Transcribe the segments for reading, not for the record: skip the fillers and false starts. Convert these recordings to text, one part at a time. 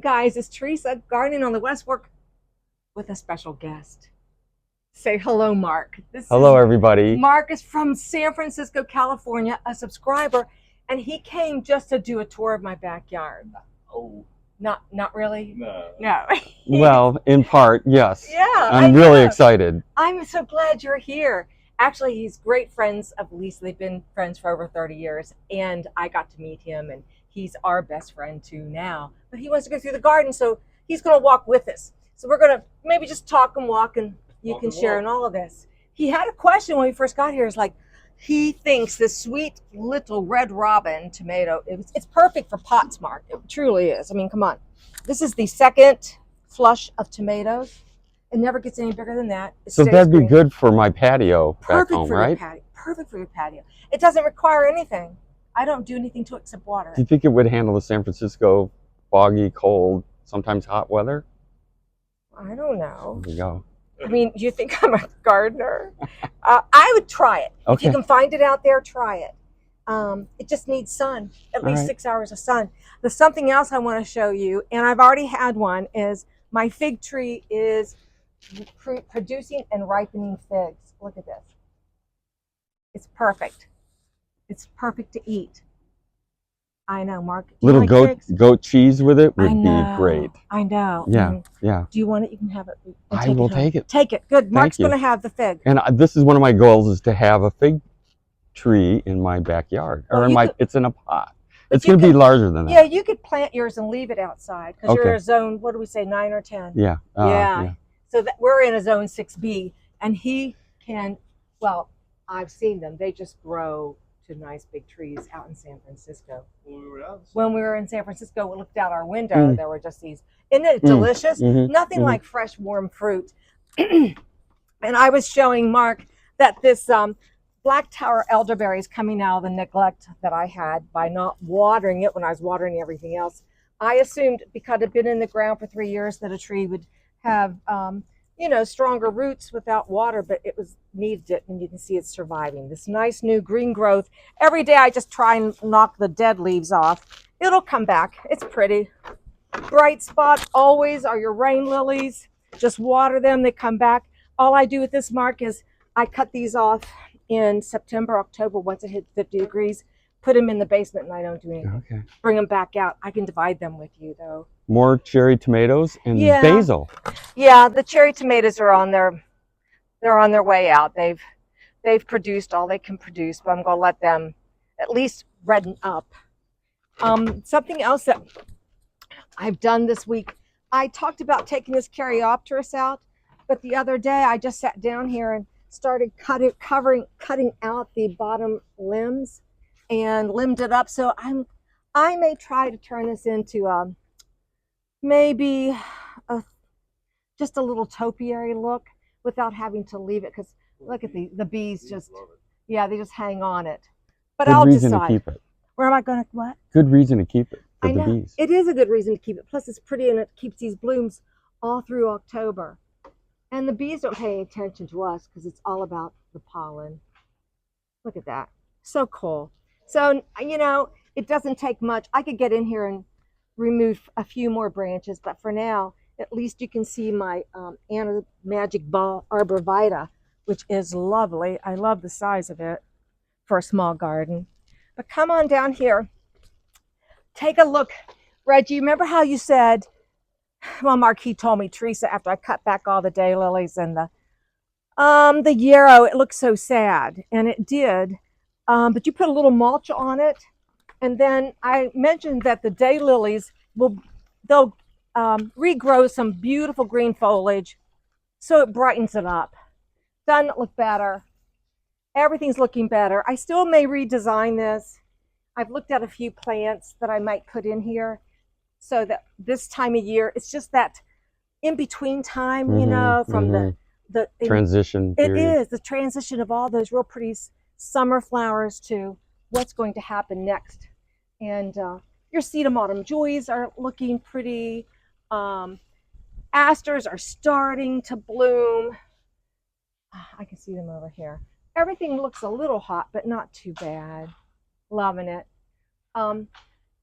guys, it's Teresa gardening on the West Fork with a special guest. Say hello, Mark. Hello, everybody. Mark is from San Francisco, California, a subscriber, and he came just to do a tour of my backyard. Oh, Not really? no. Well, in part, yes. Yeah, I'm really excited. I'm so glad you're here. Actually, he's great friends of Lisa. They've been friends for over 30 years, and I got to meet him, and he's our best friend too now. But he wants to go through the garden, so he's going to walk with us. So we're going to maybe just talk and walk, and you can share in all of this. He had a question when we first got here. It's like, he thinks this sweet little red robin tomato, it's perfect for pots, Mark. It truly is. I mean, come on. This is the second flush of tomatoes. It never gets any bigger than that. So that'd be good for my patio back home, right? Perfect for your patio. It doesn't require anything. I don't do anything to it except water. Do you think it would handle the San Francisco foggy, cold, sometimes hot weather? I don't know. There you go. I mean, do you think I'm a gardener? I would try it. Okay. If you can find it out there, try it. It just needs sun, at least 6 hours of sun. There's something else I want to show you, and I've already had one, is my fig tree is producing and ripening figs. Look at this. It's perfect. It's perfect to eat. I know, Mark. Little goat cheese with it would be great. I know. Yeah, yeah. Do you want it? You can have it. I will take it. Take it. Good. Mark's going to have the fig. And this is one of my goals, is to have a fig tree in my backyard, or it's in a pot. It's going to be larger than that. Yeah, you could plant yours and leave it outside because you're in a zone. What do we say, 9 or 10? Yeah. Yeah. So we're in a zone 6B, and he can. Well, I've seen them. They just grow to nice big trees out in San Francisco. When we were in San Francisco, we looked out our window. There were just these. Isn't it delicious? Nothing like fresh, warm fruit. And I was showing Mark that this Black Tower elderberry is coming out of the neglect that I had by not watering it when I was watering everything else. I assumed because it had been in the ground for 3 years that a tree would have stronger roots without water, but it needed it, and you can see it's surviving. This nice new green growth. Every day I just try and knock the dead leaves off. It'll come back. It's pretty. Bright spot always are your rain lilies. Just water them, they come back. All I do with this, Mark, is I cut these off in September, October, once it hits 50 degrees, put them in the basement, and I don't do anything. Okay. Bring them back out. I can divide them with you, though. More cherry tomatoes and basil. Yeah, the cherry tomatoes are they're on their way out. They've produced all they can produce, but I'm going to let them at least redden up. Something else that I've done this week, I talked about taking this Caryopteris out, but the other day I just sat down here and started cutting out the bottom limbs and limbed it up. So I may try to turn this into maybe just a little topiary look without having to leave it, because look at the bees just they just hang on it. But I'll decide. Good reason to keep it. Where am I going to what? Good reason to keep it for the bees. It is a good reason to keep it. Plus it's pretty, and it keeps these blooms all through October. And the bees don't pay any attention to us because it's all about the pollen. Look at that. So cool. So, it doesn't take much. I could get in here and remove a few more branches, but for now, at least you can see my Anna Magic Ball Arborvitae, which is lovely. I love the size of it for a small garden. But come on down here. Take a look. Reggie, remember how you said, well, Mark, he told me, Teresa, after I cut back all the daylilies and the yarrow, it looked so sad, and it did. But you put a little mulch on it, and then I mentioned that the daylilies they'll regrow some beautiful green foliage, so it brightens it up. Doesn't it look better? Everything's looking better. I still may redesign this. I've looked at a few plants that I might put in here, so that this time of year, it's just that in between time, from the transition period. It is the transition of all those real pretty summer flowers to what's going to happen next. And your sedum autumn joys are looking pretty. Asters are starting to bloom. I can see them over here. Everything looks a little hot, but not too bad. Loving it.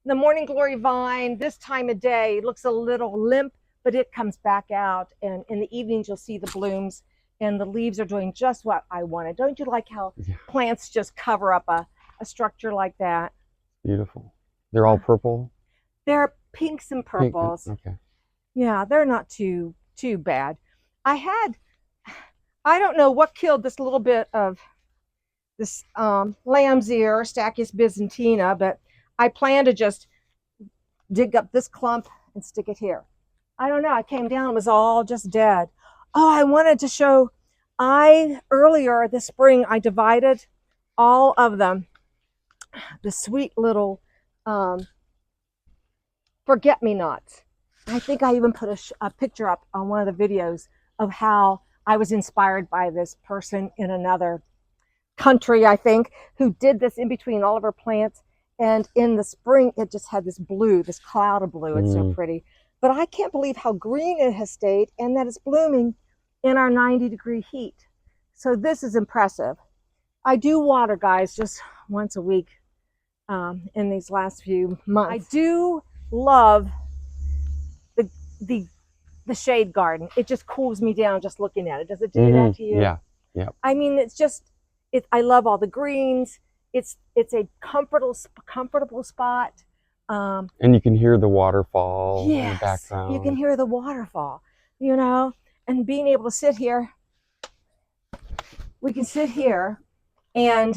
the morning glory vine, this time of day, looks a little limp, but it comes back out. And in the evenings, you'll see the blooms, and the leaves are doing just what I wanted. Don't you like how plants just cover up a structure like that? Beautiful. They're all purple? They're pinks and purples. Pink. Okay. Yeah, they're not too bad. I don't know what killed this little bit of this lamb's ear, Stachys byzantina, but I plan to just dig up this clump and stick it here. I don't know. I came down, it was all just dead. Oh, I wanted to show, earlier this spring, I divided all of them, the sweet little forget-me-nots. I think I even put a picture up on one of the videos of how I was inspired by this person in another country, I think, who did this in between all of her plants. And in the spring, it just had this blue, this cloud of blue. It's so pretty. But I can't believe how green it has stayed and that it's blooming in our 90-degree heat. So this is impressive. I do water, guys, just once a week in these last few months. I do love the shade garden. It just cools me down just looking at it. Does it do that to you? Yeah. Yeah. I mean, it's just, I love all the greens. It's a comfortable spot. And you can hear the waterfall in the background. You can hear the waterfall, you know, and being able to sit here, we can sit here and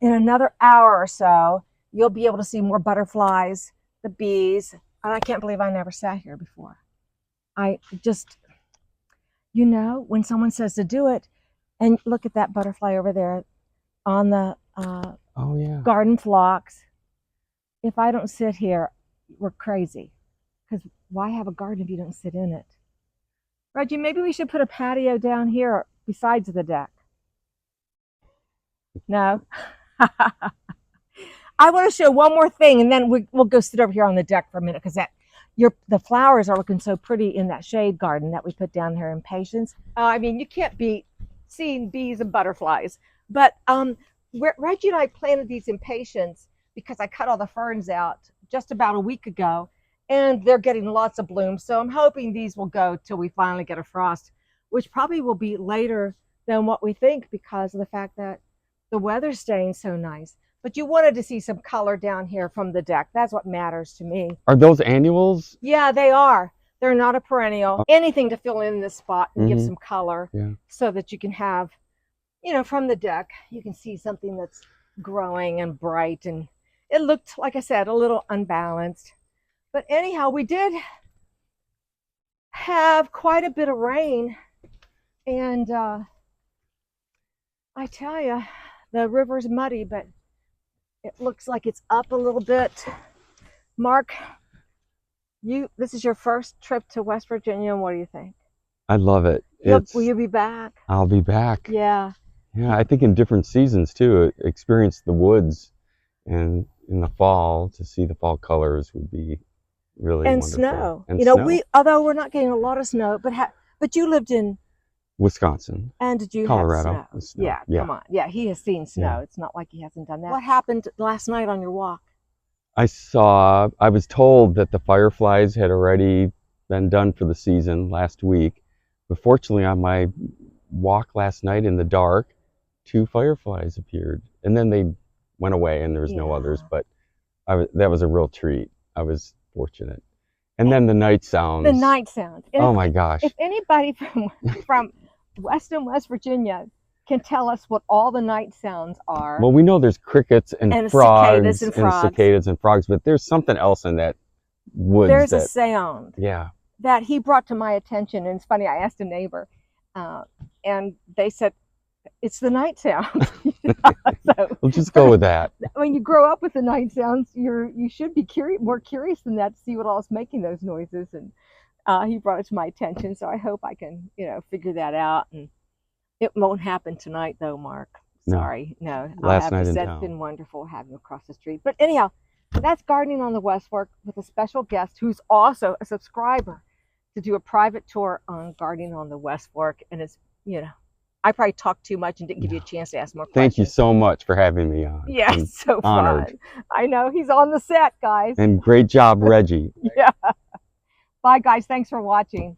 in another hour or so, you'll be able to see more butterflies, the bees. And I can't believe I never sat here before. I just, you know, when someone says to do it, and look at that butterfly over there on the garden phlox. If I don't sit here, we're crazy. Because why have a garden if you don't sit in it? Reggie, maybe we should put a patio down here besides the deck. No? I want to show one more thing, and then we'll go sit over here on the deck for a minute, because the flowers are looking so pretty in that shade garden that we put down here in Patience. I mean, you can't beat seeing bees and butterflies. But Reggie and I planted these in Patience because I cut all the ferns out just about a week ago, and they're getting lots of blooms. So I'm hoping these will go till we finally get a frost, which probably will be later than what we think because of the fact that the weather's staying so nice. But you wanted to see some color down here from the deck. That's what matters to me. Are those annuals? Yeah, they are. They're not a perennial. Anything to fill in this spot and give some color so that you can have, you know, from the deck, you can see something that's growing and bright. And it looked, like I said, a little unbalanced. But anyhow, we did have quite a bit of rain. And I tell you, the river's muddy, but it looks like it's up a little bit. Mark, this is your first trip to West Virginia, and what do you think? I love it. Will you be back? I'll be back. Yeah. Yeah, I think in different seasons too. Experience the woods, and in the fall to see the fall colors would be really wonderful. Snow. And you know, snow. although we're not getting a lot of snow, but you lived in Wisconsin. And did you Colorado. have snow? Yeah, come on. Yeah, he has seen snow. Yeah. It's not like he hasn't done that. What happened last night on your walk? I was told that the fireflies had already been done for the season last week. But fortunately, on my walk last night in the dark, 2 fireflies appeared. And then they went away and there was no others. But that was a real treat. I was fortunate. And then the night sounds. The night sounds. Oh my gosh. If anybody from West Virginia can tell us what all the night sounds are. Well, we know there's crickets and frogs and cicadas and frogs, but there's something else in that woods. There's a sound. Yeah. That he brought to my attention, and it's funny. I asked a neighbor, and they said it's the night sound. So, we'll just go with that. When you grow up with the night sounds, you should be more curious than that to see what all is making those noises. And he brought it to my attention, so I hope I can, figure that out. And it won't happen tonight, though, Mark. Sorry, no. Last night in town. It's been wonderful having you across the street. But anyhow, that's Gardening on the West Fork with a special guest who's also a subscriber to do a private tour on Gardening on the West Fork. And it's, I probably talked too much and didn't give you a chance to ask more Thank you questions. so much for having me on. Yeah, I'm it's so honored. fun. I know. He's on the set, guys. And great job, Reggie. Yeah. Bye, guys. Thanks for watching.